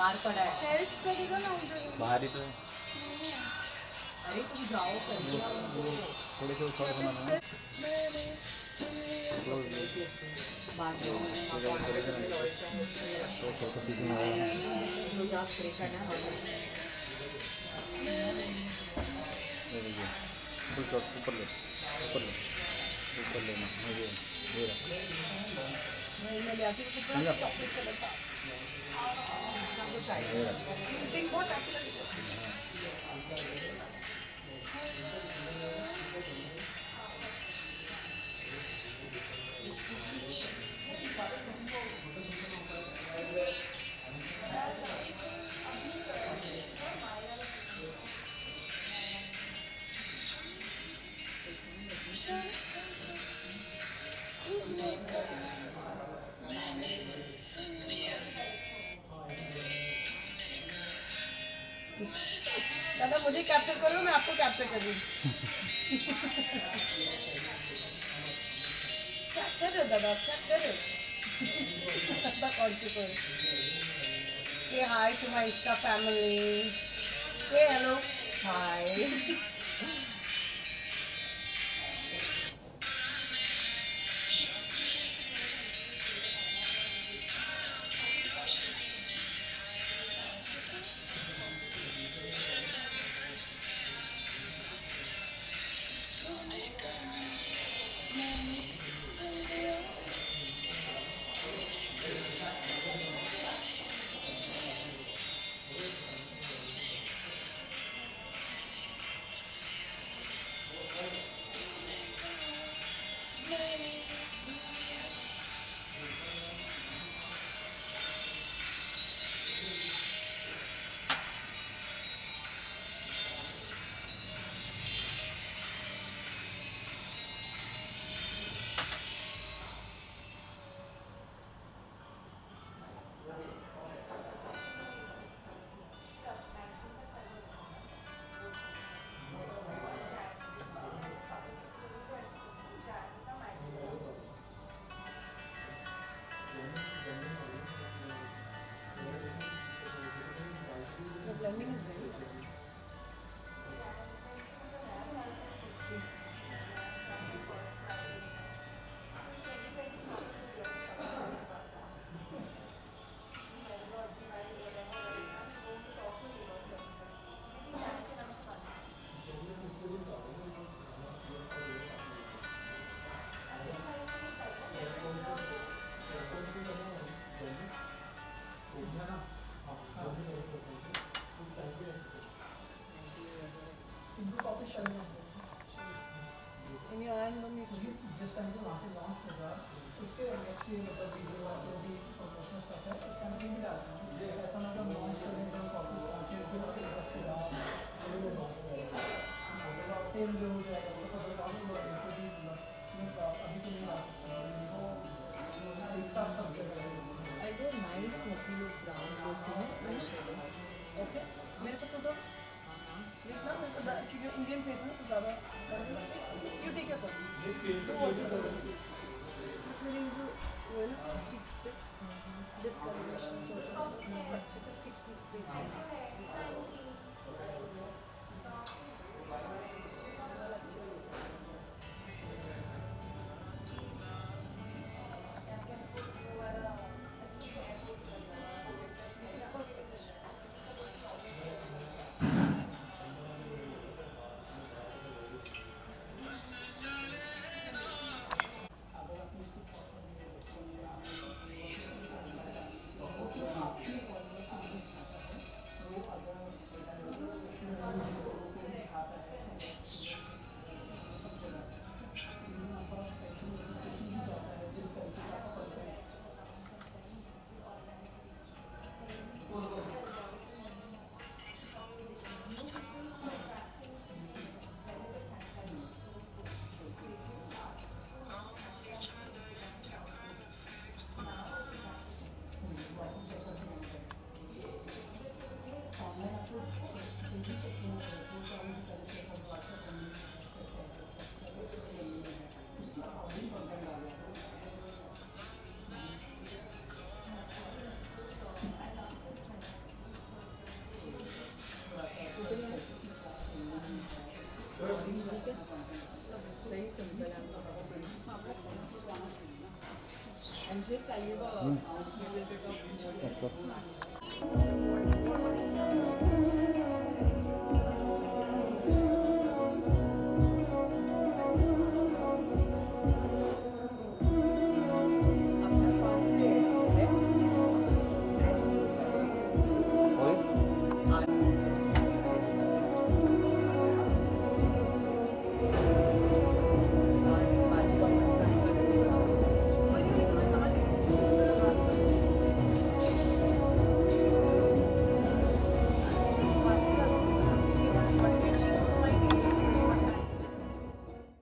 बाहर पड़ा है। हेल्प करेगा ना उधर। बाहर ही तो है। अरे तुम जाओ करिए। थोड़े से थोड़ा सुना दो। बाहर जाओ। जो जा स्प्रे करना है। ऊपर ऊपर ले ऊपर ले ऊपर लेना ये रख। मैं ले आती हूँ चॉकलेट कलर का। कुछ आएगा। पिंक बहुत अच्छी लगेगी। दादा मुझे कैप्चर करो, मैं आपको कैप्चर कर रही हूँ। क्या कर रहे हो दादा, क्या कर रहे हो? दादा कॉन्शियस हो। Say hi to my Insta family. Say hello. Hi. The blending is very nice. In your hand, no need to. जिस टाइम पे वहाँ पे लॉन्च होगा उसके नेक्स्ट ये मतलब वीडियो या जो भी प्रमोशनल स्टफ है उस टाइम पे भी डालना है। ऐसा मतलब लॉन्च करने का कॉपी पहुँचे फिर उसके बाद फिर सेम जो हो जाएगा वो तो लॉन्च हुआ है तो भी अभी तो नहीं आ सकता एक साथ सब जगह I do a nice material brown look to it. Nice shading. Okay. मेरे को सूट हो? देखना मेरे को ज़्यादा क्योंकि इंडियन फेस में तो ज़्यादा you take your time. Do what you want. मेरे जो वो है ना cheeks पे discoloration तो अच्छे से thick face है। अच्छे से this is perfect. And just आइएगा we will pick up more. अपना कौन से है? बाजी वाली मस्तानी वाली। कोई नहीं, लेकिन मैं समझ गई। हाँ, समझ गई। But she knows my names and what I am.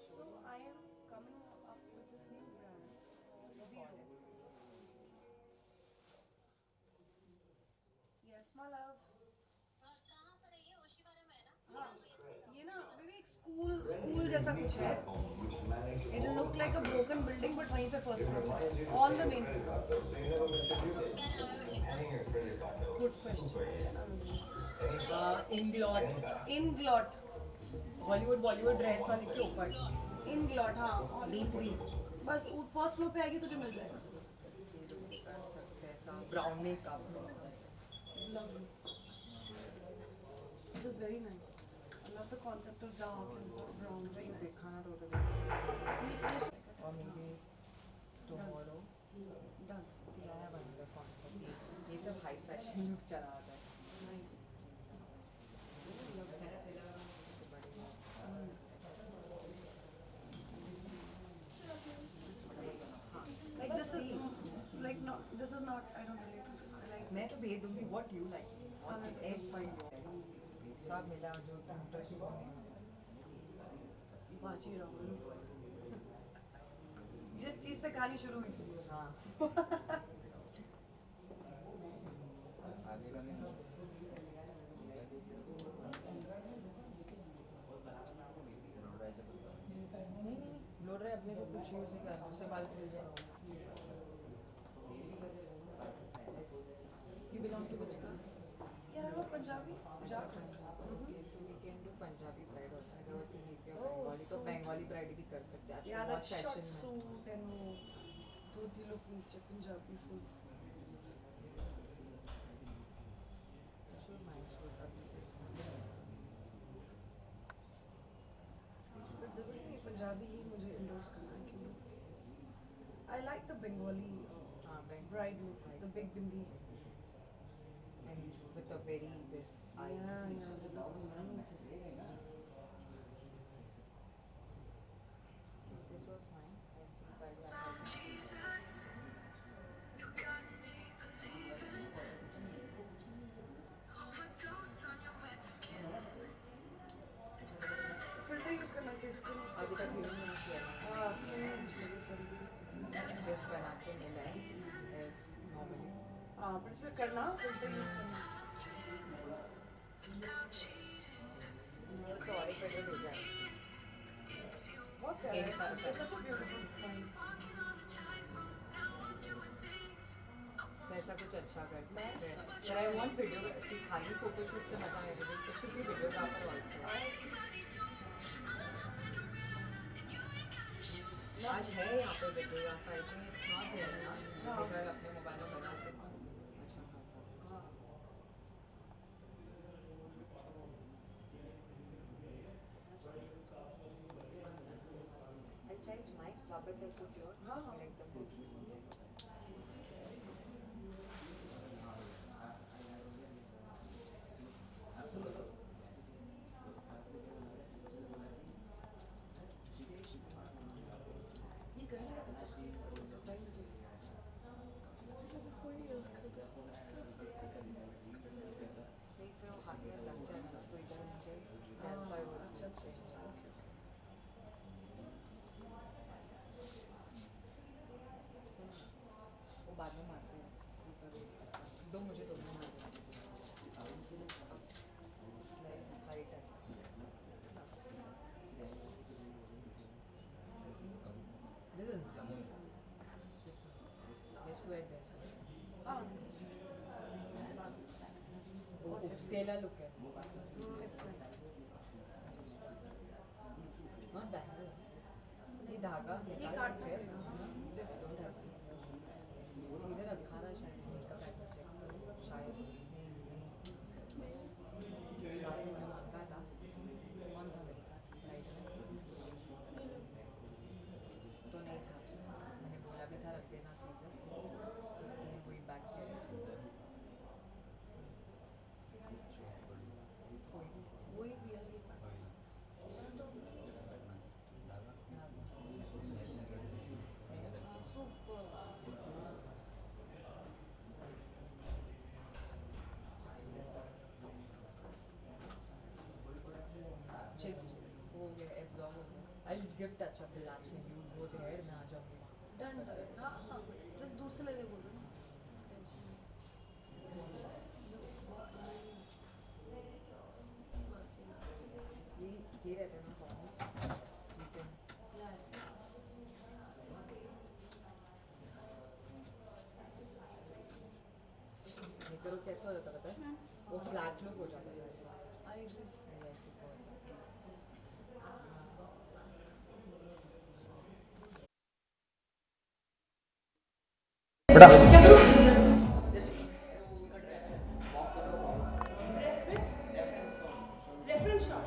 So I am coming up with this new brand, Zero. Yes, my love. हाँ, ये ना बेबी एक स्कूल जैसा कुछ है. It will look like a broken building, but वहीं पे first floor on the main floor. Good question. Inglot. Bollywood dress वाले के ऊपर Inglot, हाँ. B3 बस फर्स्ट फ्लोर पे आएगी तुझे मिल जाएगा. Brown makeup Lovely. It is very nice. I love the concept of dark and brown. Very nice. दिखाना तो होता और maybe tomorrow Done. see I have another concept ये सब हाई फैशन लुक चला आता है Nice. Like this is like not. This is not. I don't relate to this. I like. मैं तो भेज दूंगी what you like S for you सब मिला जो तुम बाजी राहुल. जिस चीज से कहानी शुरू हुई थी. हाँ आगे का नहीं लोड रहे अपने को कुछ यूज ही करना उससे बाल खुल जाए You belong to which class? Yeah, I'm a Punjabi. Punjabi. Okay, so we can do Punjabi bride also. I was thinking if you're Oh, Bengali, तो so- Bengali bride भी कर सकते हैं. Yeah, आजकल that बहुत short fashion में. suit and वो धोती look नीचे Punjabi full. Sure, mine should अभी से. But जरूरी नहीं Punjabi ही मुझे endorse करना है क्यों? I like the Bengali हाँ, bride look, the big bindi. and with a very this eye. Yeah, they look nice. See, this was mine. I see by the Filter use करना चाहिए skin उसको. अभी तक use नहीं किया है. हाँ, skin जल्दी जल्दी. Just बना के मिला है as normally. हाँ, but इसमें करना filter use करना. Sorry, फिर हो जाए. What's that? It's such a beautiful smile. So ऐसा कुछ अच्छा कर सकते हैं. But I want video see खाली फोटोशूट से मजा नहीं आता. There should be videographer also. आज है यहाँ पे videographer. I think it's not there ना. अगर अपने मोबाइल में बना सकते हैं. अच्छा खासा. I'll change mine. वापस से put yours. हाँ, हाँ. मेरा एकदम दूसरी हो जाएगा. Sailor look है. It's nice. Not bangle. ये धागा ये निकाल काट सकते हैं. Different. Don't have Caesar. Caesar रखा था शायद मेकअप बैग में चेक करो. शायद नहीं. क्योंकि लास्ट टाइम मैंने मंगा था. कौन था मेरे साथ? राइट में. तो नहीं था. मैंने बोला भी था रख देना Caesar. मैंने वही बैग किया. कोई भी. वही भी है ये काट. Super. Chicks हो गए absorb हो गए. I'll give touch up the last one. You go there. मैं आ जाऊँगी वहाँ. Done. हाँ हाँ. बस दूर से लेने बोलो ना. Tension नहीं. Look what nice. बस ये last one. ये रहते हैं ना फॉर्म्स. You can Yeah. ये करो कैसा हो जाता पता है? वो फ्लैट लुक हो जाता है ऐसा. I agree. ऐसे बहुत सा. बेटा क्या करूँ? ड्रेस में रेफरेंस शॉट.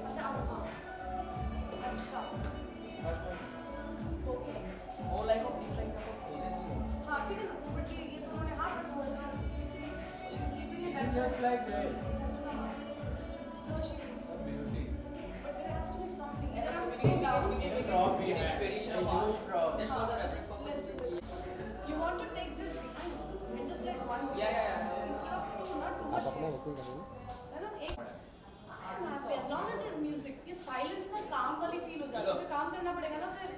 अच्छा हाँ. अच्छा. Okay. More like of this like हाँ ठीक है ना. बट ये तो उन्होंने हाथ रखा हुआ है. She's keeping it as just like that. no she. Beauty. But there has to be something. Either I'm sitting down. Crop behind. Variation of ours. Just for the reference purpose. Let's do this. You want to take this behind and just let one. Yeah. Instead of two, not too much. है ना एक. I'm happy as long as there's music. ये silence ना काम वाली feel हो जाती है. फिर काम करना पड़ेगा ना फिर.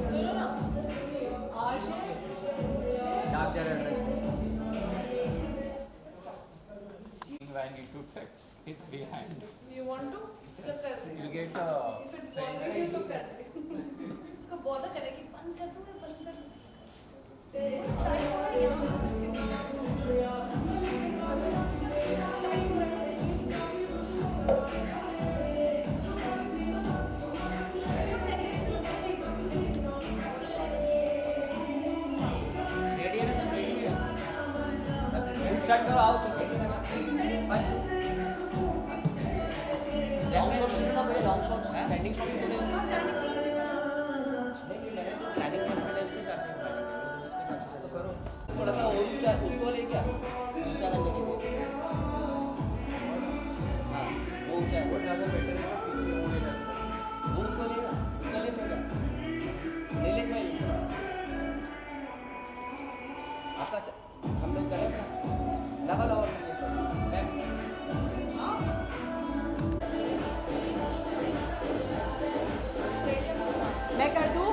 सुनो ना. Dark red dress. I need to check it behind. You want to? चल कर. You get If it's bothering you तो कर दे. इसको bother करे कि बंद कर दूँ मैं बंद कर दूँ. Time हो रहा है यहाँ पर इसके. Time हो रहा रेडी है ना सब रेडी है सब रेडी start करो आओ चुके. लॉन्ग शॉट्स ना पहले लॉन्ग शॉट्स स्टैंडिंग शॉट्स बोले हाँ standing कर लेते हैं. नहीं मैंने तो प्लानिंग करने पहले उसके हिसाब से प्लानिंग करो उसके हिसाब से तो करो थोड़ा सा और ऊंचा उसको ले क्या ऊंचा करने के लिए हाँ वो ऊंचा है वो ज़्यादा बेटर है पीछे वो ले वो उसको ले ना उसका ले फिर ले ले भाई उसको आपका हम लोग करें लगा लो बैक मैं कर दूँ.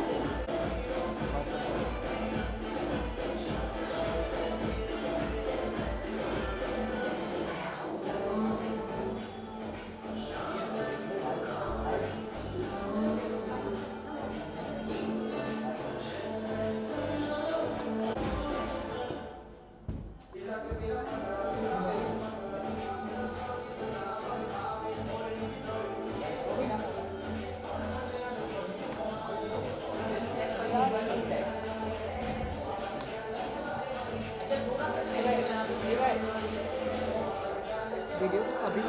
वीडियो अभी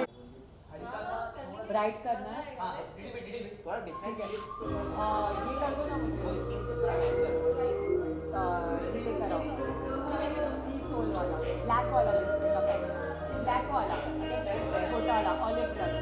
ब्राइट करना है. थोड़ा डिफरेंट है ये कर दो ना मुझे. वो स्किन से पूरा मैच करो ये लेकर आओ. सी सोल वाला ब्लैक वाला लिपस्टिक का पैकेट. ब्लैक वाला छोटा वाला ऑलिव ब्रश.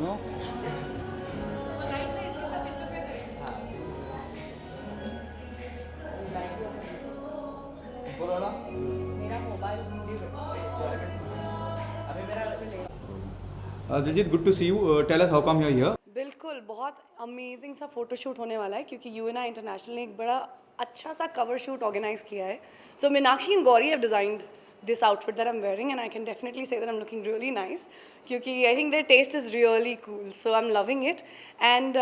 नो लाइट ना इसके साथ इंटरफेयर करेगा। मेरा मोबाइल अभी मेरा उसमें ले Diljit, good to see you. Tell us how come you're here. बिल्कुल बहुत अमेजिंग सा फोटोशूट होने वाला है क्योंकि यूएनआई इंटरनेशनल ने एक बड़ा अच्छा सा कवर शूट ऑर्गेनाइज किया है. So Meenakshi and Gauri have designed this outfit that I'm wearing and I can definitely say that I'm looking really nice क्योंकि I think their taste is really cool, so I'm loving it and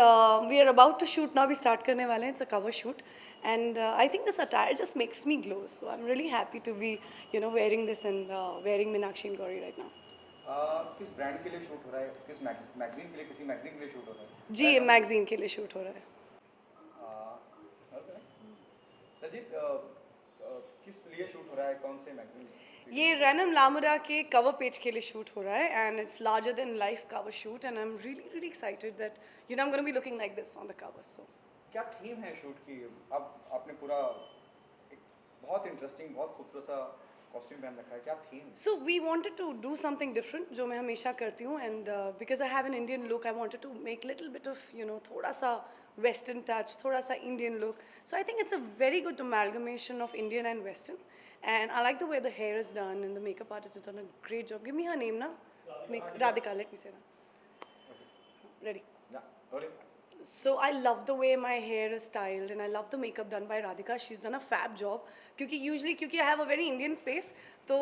we are about to shoot now. We start करने वाले हैं. It's a cover shoot and I think this attire just makes me glow, so I'm really happy to be wearing this and wearing Meenakshi and Gauri right now. किस brand के लिए shoot हो रहा है? किस मैगजीन के लिए, किसी मैगजीन के लिए शूट हो रहा है? जी ये मैगजीन के लिए शूट हो रहा है. दिलजीत, किस लिए शूट हो रहा है? कौन से मैगजीन? ये रैनम लामुरा के कवर पेज के लिए शूट हो रहा है and it's larger than life cover shoot and I am really excited that I am gonna be looking like this on the cover. So क्या थीम है शूट की? अब आपने पूरा एक बहुत इंटरेस्टिंग, बहुत खूबसूरत सा कॉस्ट्यूम पहन रखा है. क्या theme? So we wanted to do something different जो मैं हमेशा करती हूँ and because I have an Indian look I wanted to make little bit of थोड़ा सा western touch, थोड़ा सा Indian look. So I think it's a very good amalgamation of Indian and western and I like the way the hair is done and the makeup artist has done a great job. Give me her name na. Radhika, let me say that. Ready? Yeah, ready? So I love the way my hair is styled and I love the makeup done by Radhika. She's done a fab job. Because I have a very Indian face, so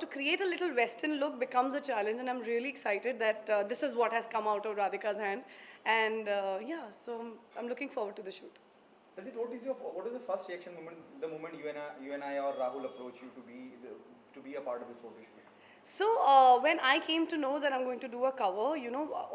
to create a little Western look becomes a challenge, and I'm really excited that this is what has come out of Radhika's hand. And so I'm looking forward to the shoot. Diljit, what is the first reaction the moment you and I or Rahul approach you to be a part of this photo shoot? So when I came to know that I'm going to do a cover,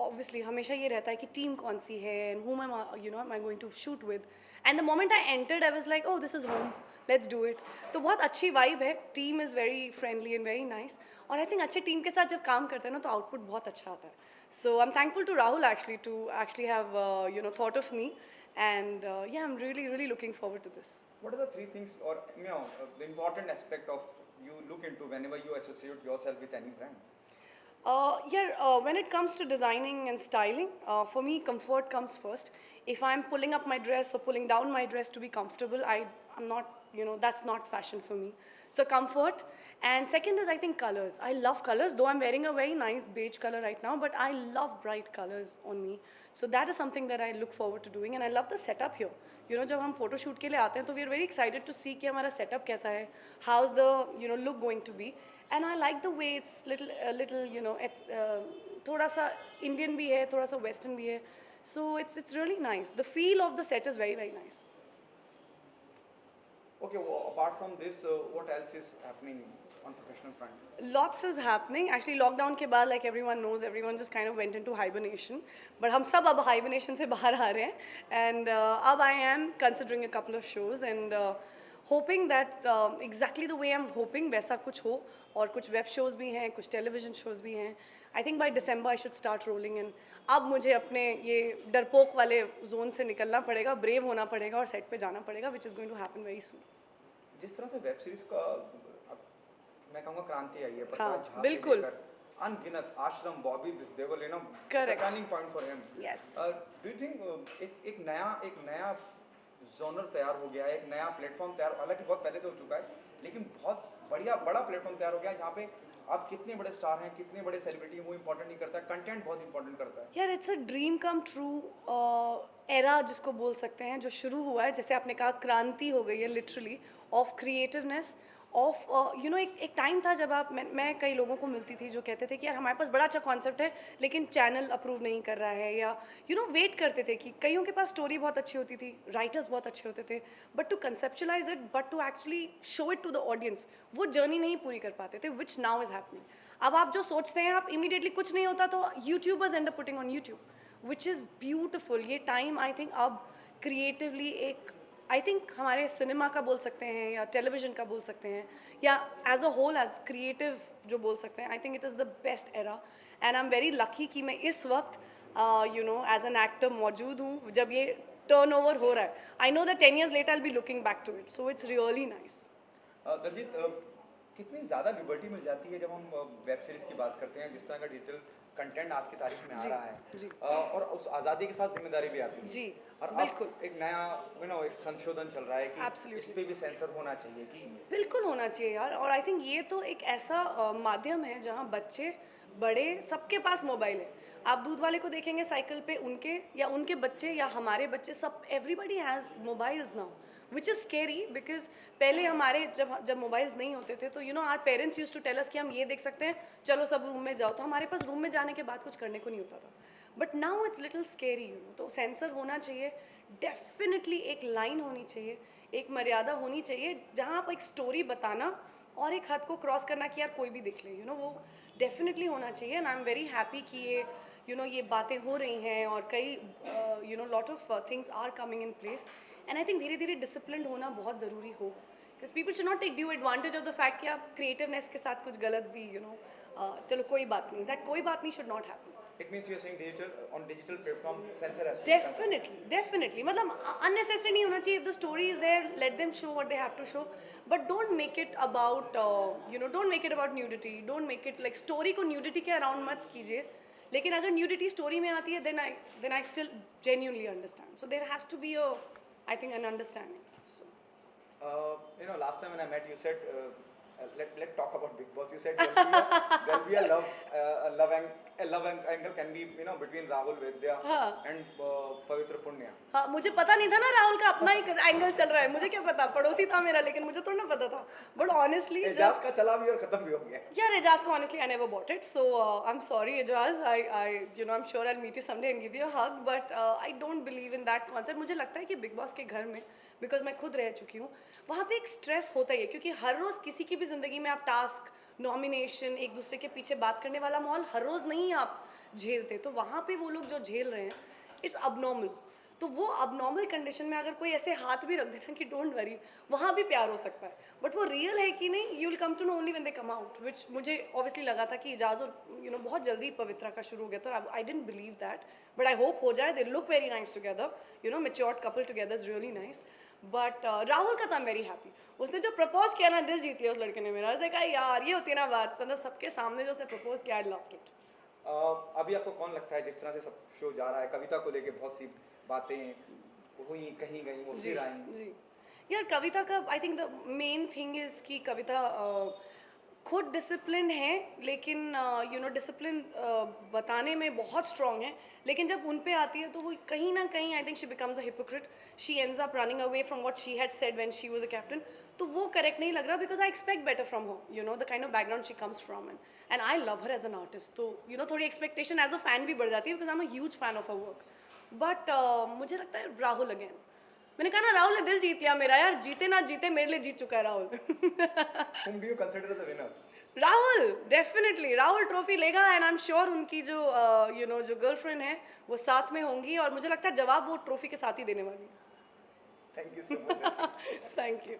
obviously हमेशा ये रहता है कि team कौन सी है and whom am I going to shoot with. And the moment I entered, I was like, oh, this is home. Let's do it. तो बहुत अच्छी vibe है. Team is very friendly and very nice. और I think अच्छे team के साथ जब काम करते हैं ना तो output बहुत अच्छा आता है. So I'm thankful to Rahul actually to have thought of me. And I'm really looking forward to this. What are the three things or the important aspect of you look into whenever you associate yourself with any brand? When it comes to designing and styling, for me comfort comes first. If I'm pulling up my dress or pulling down my dress to be comfortable, I'm not, that's not fashion for me. So comfort. And second is I think colors. I love colors, though I'm wearing a very nice beige color right now, but I love bright colors on me. So that is something that I look forward to doing and I love the setup here. जब हम photo shoot के लिए आते हैं तो we are very excited to see कि हमारा setup कैसा है, how's the look going to be, and I like the way it's little थोड़ा सा Indian भी है, थोड़ा सा Western भी है, so it's really nice. The feel of the set is very nice. Okay, well, apart from this, what else is happening on professional front? Lots is happening. Actually, lockdown के बाद, like everyone knows, everyone just kind of went into hibernation. But हम सब अब hibernation से बाहर आ रहे हैं. And अब I am considering a couple of shows and hoping that exactly the way I'm hoping वैसा कुछ हो. और कुछ web shows भी हैं, कुछ television shows भी हैं. I think by December I should start rolling in. अब मुझे अपने ये डरपोक वाले जोन से निकलना पड़ेगा, brave होना पड़ेगा और set पे जाना पड़ेगा, which is going to happen very soon. जिस तरह से वेब सीरीज का मैं कहूँगा क्रांति आई है, हाँ, प्रकाश झा से बिल्कुल। लेकर अनगिनत आश्रम, Bobby Deol, you know, Correct. Turning point for him. Yes. Do you think एक नया जॉनर तैयार हो गया है, एक नया प्लेटफॉर्म तैयार, हालांकि बहुत पहले से हो चुका है, लेकिन बहुत बड़ा प्लेटफॉर्म तैयार हो गया है जहाँ पे आप कितने बड़े स्टार हैं, कितने बड़े सेलिब्रिटी, वो इंपॉर्टेंट नहीं करता है, कंटेंट बहुत इंपॉर्टेंट करता है। यार it's a dream come true era जिसको बोल सकते हैं, जो शुरू हुआ है, जैसे आपने कहा क्रांति हो गई है literally of creativeness of you know एक टाइम था जब आप मैं कई लोगों को मिलती थी जो कहते थे कि यार हमारे पास बड़ा अच्छा कॉन्सेप्ट है लेकिन चैनल अप्रूव नहीं कर रहा है, या यू नो वेट करते थे कि कईयों के पास स्टोरी बहुत अच्छी होती थी, राइटर्स बहुत अच्छे होते थे, but to conceptualize it, but to actually show it to the audience, वो जर्नी नहीं पूरी कर पाते थे, विच नाउ इज हैपनिंग. अब आप जो सोचते हैं आप इमीडिएटली कुछ नहीं होता तो YouTubers and up putting on YouTube, which is beautiful. ये टाइम आई थिंक अब क्रिएटिवली एक आई थिंक हमारे सिनेमा का बोल सकते हैं या टेलीविज़न का बोल सकते हैं या as a whole as creative जो बोल सकते हैं, I think it is the best era and I am very lucky कि मैं इस वक्त you know as an actor मौजूद हूँ जब ये टर्न ओवर हो रहा है. I know that 10 years later I'll be looking back to it, so it's really nice. Daljit, कितनी ज़्यादा लिबर्टी मिल जाती है जब हम वेब सीरीज़ की बात करते हैं, जिस तरह का डिजिटल कंटेंट आज की तारीख में आ जी, रहा है, जी. और उस आज़ादी के साथ जिम्मेदारी भी आती है. जी, और बिल्कुल. अब एक नया यू नो एक संशोधन चल रहा है कि Absolutely. इस पे भी सेंसर होना चाहिए कि बिल्कुल होना चाहिए यार. और आई थिंक ये तो एक ऐसा माध्यम है जहाँ बच्चे बड़े सबके पास मोबाइल है. आप दूध वाले को देखेंगे साइकिल पे, उनके या उनके बच्चे या हमारे बच्चे सब everybody has mobiles now, which is scary because पहले हमारे जब मोबाइल्स नहीं होते थे तो you know our parents use to tell us कि हम ये देख सकते हैं, चलो सब रूम में जाओ, तो हमारे पास रूम में जाने के बाद कुछ करने को नहीं होता था. But now it's little scary you know. तो सेंसर होना चाहिए डेफिनेटली, एक लाइन होनी चाहिए, एक मर्यादा होनी चाहिए जहाँ आप एक स्टोरी बताना और एक हद को क्रॉस करना कि यार कोई भी देख ले, यू नो, वो डेफिनेटली होना चाहिए. And I am very happy कि ये यू नो ये बातें हो रही हैं और कई you know lot of things are coming in place. And I think धीरे धीरे डिसिप्लिन होना बहुत ज़रूरी होगा, because people should not take due advantage of the fact कि आप क्रिएटिवनेस के साथ कुछ गलत भी यू नो चलो कोई बात नहीं, दैट कोई बात नहीं should not happen. It means you are saying digital platform censor has Definitely. मतलब unnecessary नहीं होना चाहिए. If the story is there, let them show what they have to show. But don't make it about, don't make it about nudity. Don't make it like story को nudity के around मत कीजिए. लेकिन अगर nudity story में आती है, then I still genuinely understand. So there has to be I think an understanding. So. You know, last time when I met, you said, let's talk about Big Boss. You said there'll be a love angle can be, you know, between Rahul Vedya and Pavitra Punya. हाँ, मुझे पता नहीं था ना राहुल का अपना ही angle चल रहा है. मुझे क्या पता, पड़ोसी था मेरा, लेकिन मुझे थोड़ा ना पता था. बट ऑनेस्टली एजाज का चला भी और खत्म भी हो गया. Yeah, Ejaz ko honestly I never bought it, so I'm sorry Ejaz. I'm sure I'll meet you someday and give you a hug, but I don't believe in that concept. मुझे लगता है कि बिग बॉस के घर में, because मैं खुद रह चुकी हूँ, वहाँ पे एक स्ट्रेस होता ही है, क्योंकि हर रोज़ किसी की भी ज़िंदगी में आप टास्क, नॉमिनेशन, एक दूसरे के पीछे बात करने वाला माहौल हर रोज़ नहीं आप झेलते. तो वहाँ पे वो लोग जो झेल रहे हैं, इट्स अबनॉर्मल. तो वो अबनॉर्मल कंडीशन में अगर कोई ऐसे हाथ भी रख देना कि डोंट वरी, वहाँ भी प्यार हो सकता है. बट वो रियल है कि नहीं, you will come to know only when they come out, which मुझे ऑब्वियसली लगा था कि इजाज़ और यू नो बहुत जल्दी पवित्रा का शुरू हो गया. तो I didn't believe that, but I hope हो जाए. They look very nice together, you know, matured couple together is really nice. But Rahul का तो आई एम वेरी हैप्पी. उसने जो प्रपोज किया ना, दिल जीत लिया उस लड़के ने मेरा. देखा यार ये होती है ना बात, मतलब सबके सामने जो उसने प्रपोज किया, आई लव्ड इट. अभी आपको कौन लगता है, जिस तरह से सब शो जा रहा है, कविता को लेके बहुत सी बातें हुई, कहीं गई, वो फिर आई. जी यार, कविता का I think the main thing is कि कविता खुद डिसिप्लिन है, लेकिन यू नो डिसिप्लिन बताने में बहुत स्ट्रॉन्ग है, लेकिन जब उन पे आती है तो वो कहीं ना कहीं I think she becomes a hypocrite. She ends up running away from what she had said when she was a captain. तो वो करेक्ट नहीं लग रहा, because I expect better from her, you know, the kind of background she comes from and I love her as an artist. तो you know थोड़ी expectation as a fan भी बढ़ जाती है, because I am a huge fan of her work. But मुझे लगता है Rahul again, मैंने कहा ना राहुल ने दिल जीत लिया मेरा यार, जीते ना जीते मेरे लिए जीत चुका है Rahul. Whom do you consider the winner? Rahul definitely, Rahul trophy लेगा एंड आई एम श्योर उनकी जो जो गर्लफ्रेंड है वो साथ में होंगी, और मुझे लगता है जवाब वो ट्रॉफी के साथ ही देने वाली है। Thank you so much. Thank you.